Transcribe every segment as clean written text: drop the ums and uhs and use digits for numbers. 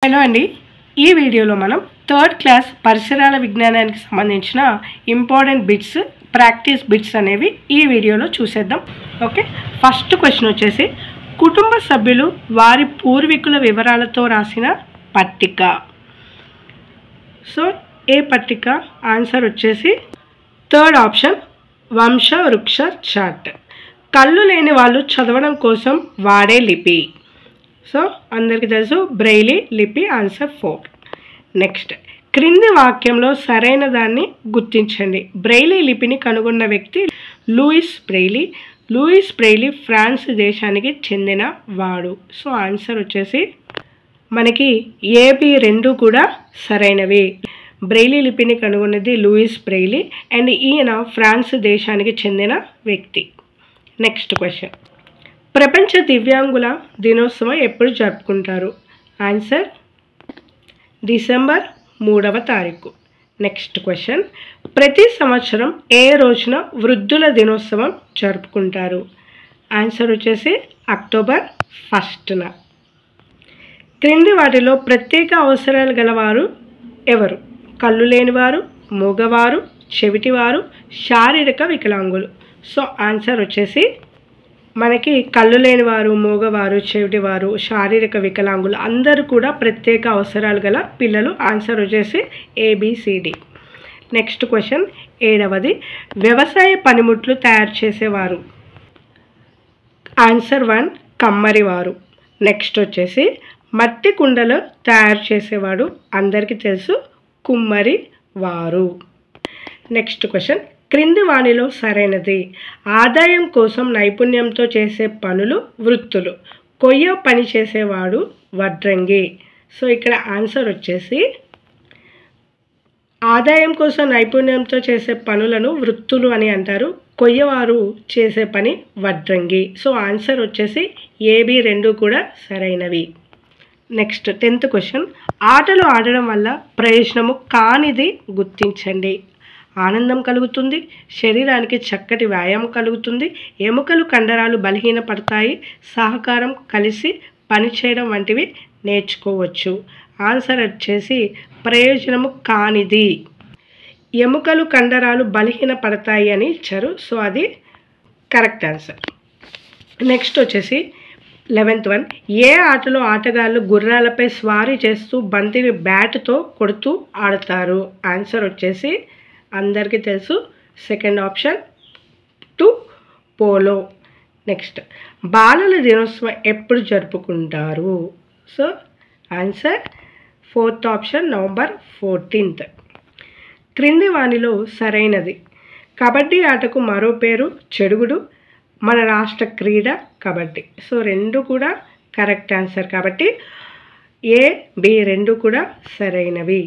Hello అండి, ఈ వీడియోలో మనం థర్డ్ క్లాస్ పరిసరాల విజ్ఞానానికి సంబంధించిన ఇంపార్టెంట్ బిట్స్, ప్రాక్టీస్ బిట్స్ అనేవి ఈ వీడియోలో చూసేద్దాం. ఓకే, ఫస్ట్ క్వశ్చన్ వచ్చేసి కుటుంబ సభ్యులు వారి పూర్వీకుల వివరాలతో రాసిన పట్టిక. సో ఏ పట్టిక? ఆన్సర్ వచ్చేసి థర్డ్ ఆప్షన్, వంశ వృక్ష చార్ట్. కళ్ళు లేని వాళ్ళు చదవడం కోసం వాడే లిపి. సో అందరికీ తెలుసు బ్రెయిలీ లిపి. ఆన్సర్ 4. నెక్స్ట్, క్రింది వాక్యంలో సరైన దాన్ని గుర్తించండి. బ్రెయిలీ లిపిని కనుగొన్న వ్యక్తి Louis Braille. Louis Braille France దేశానికి చెందిన వాడు. సో ఆన్సర్ వచ్చేసి మనకి ఏబి రెండు కూడా సరైనవి. బ్రెయిలీ లిపిని కనుగొన్నది లూయిస్ బ్రెయిలీ అండ్ ఈయన ఫ్రాన్స్ దేశానికి చెందిన వ్యక్తి. నెక్స్ట్ క్వశ్చన్, ప్రపంచ దివ్యాంగుల దినోత్సవం ఎప్పుడు జరుపుకుంటారు? ఆన్సర్ డిసెంబర్ 3వ తారీఖు. నెక్స్ట్ క్వశ్చన్, ప్రతి సంవత్సరం ఏ రోజున వృద్ధుల దినోత్సవం జరుపుకుంటారు? ఆన్సర్ వచ్చేసి అక్టోబర్ 1న. క్రింది వాటిలో ప్రత్యేక అవసరాలు గలవారు ఎవరు? కళ్ళు లేనివారు, మూగవారు, చెవిటివారు, శారీరక వికలాంగులు. సో ఆన్సర్ వచ్చేసి మనకి కళ్ళు లేనివారు, మూగవారు, చెవిటివారు, శారీరక వికలాంగులు అందరూ కూడా ప్రత్యేక అవసరాలు గల పిల్లలు. ఆన్సర్ వచ్చేసి ఏబిసిడి. నెక్స్ట్ క్వశ్చన్ 7వది, వ్యవసాయ పనిముట్లు తయారు చేసేవారు. ఆన్సర్ 1 కమ్మరివారు. నెక్స్ట్ వచ్చేసి మట్టి కుండలు తయారు చేసేవాడు అందరికీ తెలుసు కుమ్మరి వారు. నెక్స్ట్ క్వశ్చన్, క్రింది వాణిలో సరైనది. ఆదాయం కోసం నైపుణ్యంతో చేసే పనులు వృత్తులు. కొయ్య పని చేసేవాడు వడ్రంగి. సో ఇక్కడ ఆన్సర్ వచ్చేసి ఆదాయం కోసం నైపుణ్యంతో చేసే పనులను వృత్తులు అని అంటారు. కొయ్యవారు చేసే పని వడ్రంగి. సో ఆన్సర్ వచ్చేసి ఏబి రెండు కూడా సరైనవి. నెక్స్ట్ 10th క్వశ్చన్, ఆటలు ఆడడం వల్ల ప్రయోజనము కానిది గుర్తించండి. ఆనందం కలుగుతుంది, శరీరానికి చక్కటి వ్యాయామం కలుగుతుంది, ఎముకలు కండరాలు బలహీనపడతాయి, సహకారం, కలిసి పనిచేయడం వంటివి నేర్చుకోవచ్చు. ఆన్సర్ వచ్చేసి ప్రయోజనము కానిది. ఎముకలు కండరాలు బలహీనపడతాయి అని ఇచ్చారు. సో అది కరెక్ట్ ఆన్సర్. నెక్స్ట్ వచ్చేసి 11th వన్, ఏ ఆటలో ఆటగాళ్ళు గుర్రాలపై స్వారీ చేస్తూ బంతిని బ్యాట్తో కొడుతూ ఆడతారు? ఆన్సర్ వచ్చేసి అందరికీ తెలుసు సెకండ్ ఆప్షన్ 2 పోలో. నెక్స్ట్, బాలల దినోత్సవం ఎప్పుడు జరుపుకుంటారు? So answer 4th option November 14th. క్రింది వానిలో సరైనది. కబడ్డీ ఆటకు మరో పేరు చెడుగుడు. మన రాష్ట్ర క్రీడ కబడ్డీ. సో రెండు కూడా కరెక్ట్ ఆన్సర్ కాబట్టి ఏ బి రెండు కూడా సరైనవి.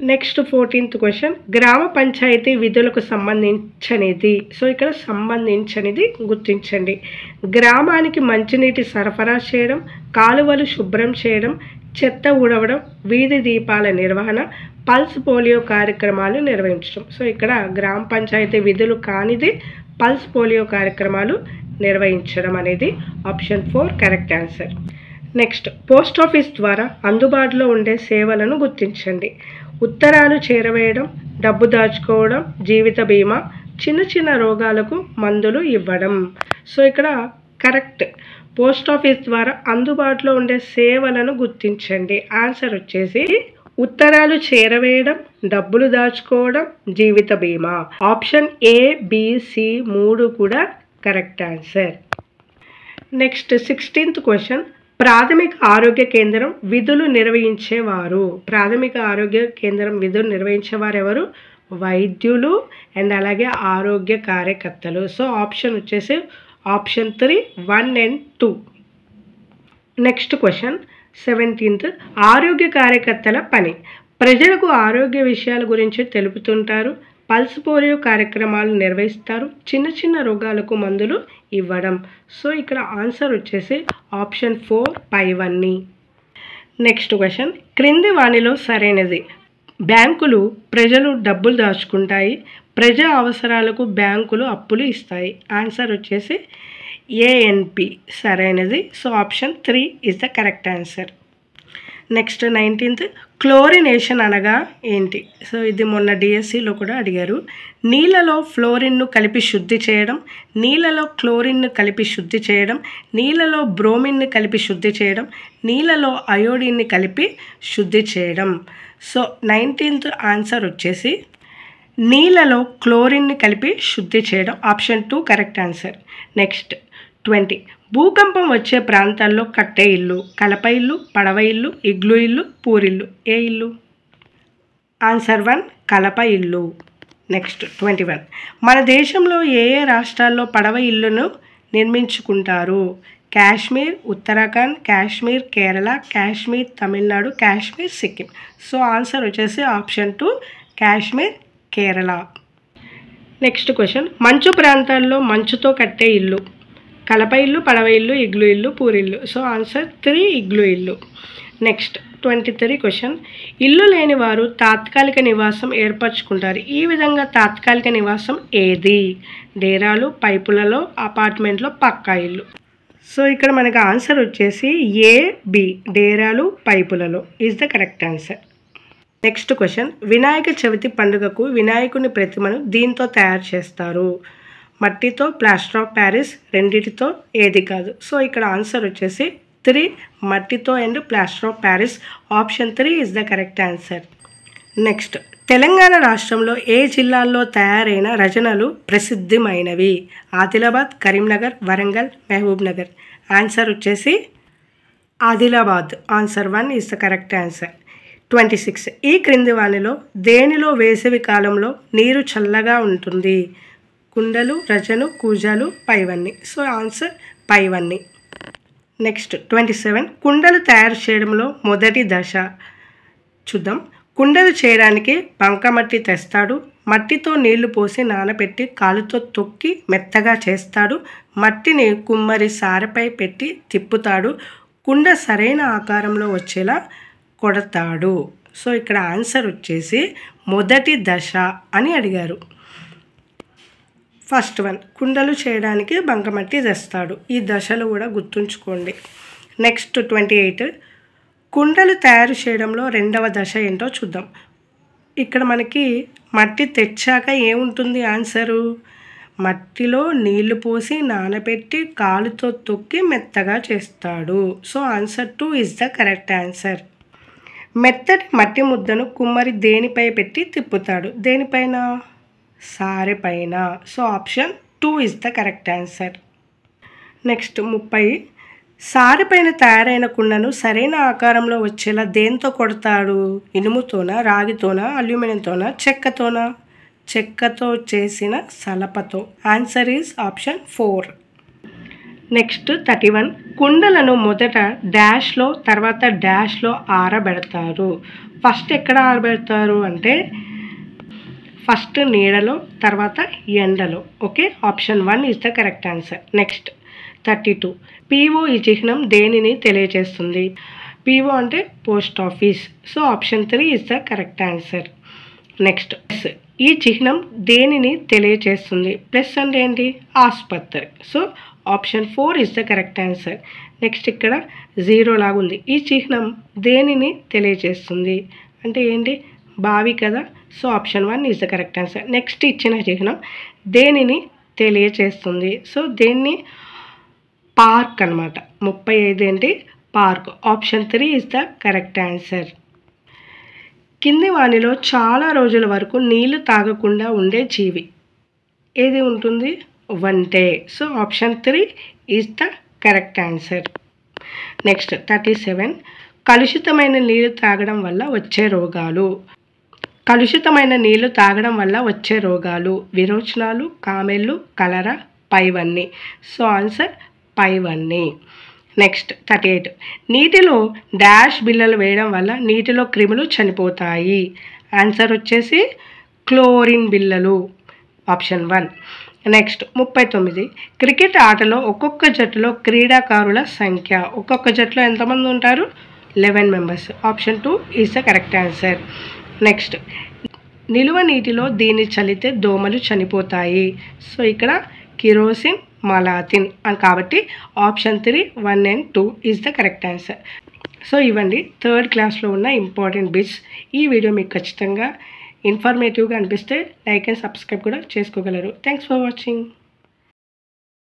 నెక్స్ట్ 14th క్వశ్చన్, గ్రామ పంచాయతీ విధులకు సంబంధించనిది. సో ఇక్కడ సంబంధించనిది గుర్తించండి. గ్రామానికి మంచినీటి సరఫరా చేయడం, కాలువలు శుభ్రం చేయడం, చెత్త ఊడవడం, వీధి దీపాల నిర్వహణ, పల్స్ పోలియో కార్యక్రమాలు నిర్వహించడం. సో ఇక్కడ గ్రామ పంచాయతీ విధులు కానిది పల్స్ పోలియో కార్యక్రమాలు నిర్వహించడం అనేది option 4 correct answer. Next, post office ద్వారా అందుబాటులో ఉండే సేవలను గుర్తించండి. ఉత్తరాలు చేరవేయడం, డబ్బు దాచుకోవడం, జీవిత బీమా, చిన్న చిన్న రోగాలకు మందులు ఇవ్వడం. సో ఇక్కడ కరెక్ట్. పోస్ట్ ఆఫీస్ ద్వారా అందుబాటులో ఉండే సేవలను గుర్తించండి. ఆన్సర్ వచ్చేసి ఉత్తరాలు చేరవేయడం, డబ్బులు దాచుకోవడం, జీవిత బీమా. ఆప్షన్ ఏ బి సి 3 కూడా correct answer. Next 16th question, ప్రాథమిక ఆరోగ్య కేంద్రం విధులు నిర్వహించేవారు. ప్రాథమిక ఆరోగ్య కేంద్రం విధులు నిర్వహించేవారు ఎవరు? వైద్యులు అండ్ అలాగే ఆరోగ్య కార్యకర్తలు. సో ఆప్షన్ వచ్చేసి option 3 1 and 2. Next question 17th, ఆరోగ్య కార్యకర్తల పని. ప్రజలకు ఆరోగ్య విషయాల గురించి తెలుపుతుంటారు, పల్స్ పోలియో కార్యక్రమాలు నిర్వహిస్తారు, చిన్న చిన్న రోగాలకు మందులు ఇవ్వడం. సో ఇక్కడ ఆన్సర్ వచ్చేసి ఆప్షన్ 4 పైవన్నీ. నెక్స్ట్ క్వశ్చన్, క్రింది వానిలో సరైనది. బ్యాంకులు ప్రజలు డబ్బులు దాచుకుంటాయి, ప్రజా అవసరాలకు బ్యాంకులు అప్పులు ఇస్తాయి. ఆన్సర్ వచ్చేసి ఏఎన్పి సరైనది. So option 3 is the correct answer. Next 19th chlorination అనగా ఏంటి? సో ఇది మొన్న డిఎస్సిలో కూడా అడిగారు. నీళ్ళలో ఫ్లోరిన్ను కలిపి శుద్ధి చేయడం, నీళ్ళలో క్లోరిన్ను కలిపి శుద్ధి చేయడం, నీళ్ళలో బ్రోమిన్ను కలిపి శుద్ధి చేయడం, నీళ్ళలో అయోడిన్ని కలిపి శుద్ధి చేయడం. సో 19th ఆన్సర్ వచ్చేసి నీళ్ళలో క్లోరిన్ని కలిపి శుద్ధి చేయడం. Option 2 correct answer. నెక్స్ట్ 20 భూకంపం వచ్చే ప్రాంతాల్లో కట్టే ఇల్లు, కలప ఇల్లు, పడవ ఇల్లు, ఇగ్లు ఇల్లు, పూరిల్లు. ఏ ఇల్లు? ఆన్సర్ 1 కలప ఇల్లు. నెక్స్ట్ 21 మన దేశంలో ఏ ఏ రాష్ట్రాల్లో పడవ ఇల్లును నిర్మించుకుంటారు? కాశ్మీర్, ఉత్తరాఖండ్, కాశ్మీర్, కేరళ, కాశ్మీర్, తమిళనాడు, కాశ్మీర్, సిక్కిం. సో ఆన్సర్ వచ్చేసి option 2 Kashmir, Kerala. Next question మంచు ప్రాంతాల్లో మంచుతో కట్టే ఇల్లు, కలప ఇల్లు, పడవ ఇల్లు, ఇగ్లు ఇల్లు, పూరిల్లు. సో ఆన్సర్ 3 ఇగ్లు ఇల్లు. నెక్స్ట్ 23 క్వశ్చన్ ఇల్లు లేని వారు తాత్కాలిక నివాసం ఏర్పరచుకుంటారు. ఈ విధంగా తాత్కాలిక నివాసం ఏది? డేరాలు, పైపులలో, అపార్ట్మెంట్లో, పక్కా ఇల్లు. సో ఇక్కడ మనకు ఆన్సర్ వచ్చేసి ఏ, బి డేరాలు, పైపులలో is the correct answer. Next question Vinayaka Chavithi పండుగకు వినాయకుని ప్రతిమను దీంతో తయారు చేస్తారు. మట్టితో, ప్లాస్టర్ ఆఫ్ ప్యారిస్ రెండిటితో ఏది కాదు? సో ఇక్కడ ఆన్సర్ వచ్చేసి 3 మట్టితో and plaster of Paris. Option 3 is the correct answer. Next Telangana రాష్ట్రంలో ఏ జిల్లాల్లో తయారైన రచనలు ప్రసిద్ధమైనవి? ఆదిలాబాద్, కరీంనగర్, వరంగల్, మహబూబ్ నగర్. ఆన్సర్ వచ్చేసి Adilabad. Answer 1 is the correct answer. 26 ఈ క్రింది వానిలో దేనిలో వేసవి కాలంలో నీరు చల్లగా ఉంటుంది? కుండలు, రజను, కూజాలు, పైవన్నీ. సో ఆన్సర్ పైవన్నీ. నెక్స్ట్ 27 కుండలు తయారు చేయడంలో మొదటి దశ చూద్దాం. కుండలు చేయడానికి బంకమట్టి తెస్తాడు, మట్టితో నీళ్లు పోసి నానబెట్టి కాలుతో తొక్కి మెత్తగా చేస్తాడు, మట్టిని కుమ్మరి సారెపై పెట్టి తిప్పుతాడు, కుండ సరైన ఆకారంలో వచ్చేలా కొడతాడు. సో ఇక్కడ ఆన్సర్ వచ్చేసి మొదటి దశ అని అడిగారు. ఫస్ట్ 1 కుండలు చేయడానికి బంకమట్టి తెస్తాడు. ఈ దశలు కూడా గుర్తుంచుకోండి. నెక్స్ట్ 28 కుండలు తయారు చేయడంలో రెండవ దశ ఏంటో చూద్దాం. ఇక్కడ మనకి మట్టి తెచ్చాక ఏముంటుంది ఆన్సరు? మట్టిలో నీళ్లు పోసి నానబెట్టి కాలుతో తొక్కి మెత్తగా చేస్తాడు. So answer 2 is the correct answer. మెత్తటి మట్టి ముద్దను కుమ్మరి దేనిపై పెట్టి తిప్పుతాడు? దేనిపైన? సారె పైన. So option 2 is the correct answer. Next 30 సారె పైన తయారైన కుండను సరైన ఆకారంలో వచ్చేలా దేంతో కొడతాడు? ఇనుముతోనా, రాగితోనా, అల్యూమినియంతోనా, చెక్కతోనా? చెక్కతో చేసిన సలపతో. Answer is option 4. నెక్స్ట్ 31 కుండలను మొదట డాష్లో తర్వాత డాష్లో ఆరబెడతారు. ఫస్ట్ ఎక్కడ ఆరబెడతారు అంటే ఫస్ట్ నీడలో తర్వాత ఎండలో. Okay, option 1 is the correct answer. Next 32 PO ఈ చిహ్నం దేనిని తెలియజేస్తుంది? పిఓ అంటే post office. So option 3 is the correct answer. Next ఈ చిహ్నం దేనిని తెలియజేస్తుంది? ప్లస్ అంటే ఏంటి? ఆసుపత్రి. So option 4 is the correct answer. Next ఇక్కడ 0 లాగా ఉంది. ఈ చిహ్నం దేనిని తెలియజేస్తుంది అంటే ఏంటి? బావి కదా. So option 1 is the correct answer. Next ఇచ్చిన చిహ్నం దేనిని తెలియజేస్తుంది? సో దేన్ని? పార్క్ అనమాట. 35 ఏంటి? Park. Option 3 is the correct answer. కింది వానిలో చాలా రోజుల వరకు నీళ్లు తాగకుండా ఉండే జీవి ఏది ఉంటుంది? వంటే. So option 3 is the correct answer. Next 37 కలుషితమైన నీళ్లు తాగడం వల్ల వచ్చే రోగాలు. కలుషితమైన నీళ్లు తాగడం వల్ల వచ్చే రోగాలు విరోచనాలు, కామెళ్ళు, కలరా, పైవన్నీ. సో ఆన్సర్ పైవన్నీ. నెక్స్ట్ 38 నీటిలో డాష్ బిళ్ళలు వేయడం వల్ల నీటిలో క్రిములు చనిపోతాయి. ఆన్సర్ వచ్చేసి క్లోరిన్ బిళ్ళలు. ఆప్షన్ 1. నెక్స్ట్ 39 క్రికెట్ ఆటలో ఒక్కొక్క జట్టులో క్రీడాకారుల సంఖ్య. ఒక్కొక్క జట్టులో ఎంతమంది ఉంటారు? 11 members. Option 2 is the correct answer. Next నిలువ నీటిలో దీన్ని చల్లితే దోమలు చనిపోతాయి. సో ఇక్కడ కిరోసిన్, మలాథిన్ అని కాబట్టి option 3, 1 and 2 is the correct answer. So ఇవ్వండి థర్డ్ క్లాస్లో ఉన్న ఇంపార్టెంట్ బిట్స్. ఈ వీడియో మీకు ఖచ్చితంగా ఇన్ఫర్మేటివ్గా అనిపిస్తే లైక్ అండ్ సబ్స్క్రైబ్ కూడా చేసుకోగలరు. Thanks for watching.